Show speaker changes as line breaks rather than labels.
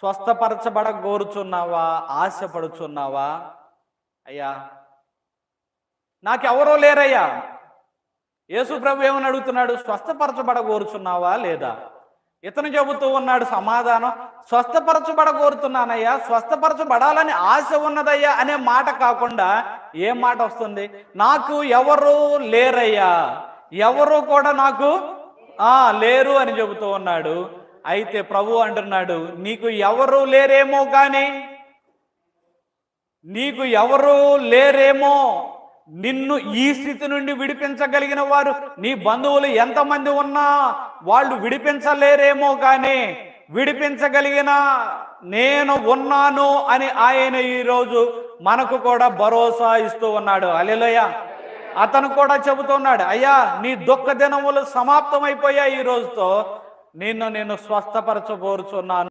స్వస్థపరచబడ కోరుచున్నావా, ఆశపడుచున్నావా? అయ్యా నాకెవరో లేరయ్యా. యేసు ప్రభు ఏమని అడుగుతున్నాడు? స్వస్థపరచబడ కోరుచున్నావా లేదా? ఇతను చెబుతూ ఉన్నాడు సమాధానం, స్వస్థపరచబడ కోరుతున్నానయ్యా, స్వస్థపరచబడాలని ఆశ ఉన్నదయ్యా అనే మాట కాకుండా ఏం మాట వస్తుంది? నాకు ఎవరు లేరయ్యా, ఎవరు కూడా నాకు లేరు అని చెబుతూ ఉన్నాడు. అయితే ప్రభు అంటున్నాడు, నీకు ఎవరు లేరేమో కానీ, నీకు ఎవరు లేరేమో, నిన్ను ఈ స్థితి నుండి విడిపించగలిగిన వారు నీ బంధువులు ఎంతమంది ఉన్నా వాళ్ళు విడిపించలేరేమో కానీ విడిపించగలిగిన నేను ఉన్నాను అని ఆయన ఈరోజు మనకు కూడా భరోసా ఇస్తూ ఉన్నాడు. హల్లెలూయా. అతను కూడా చెబుతున్నాడు, అయ్యా నీ దుఃఖ దినములు సమాప్తమైపోయాయి, ఈ రోజుతో నేను స్వస్థపరచబోరుచున్నాను.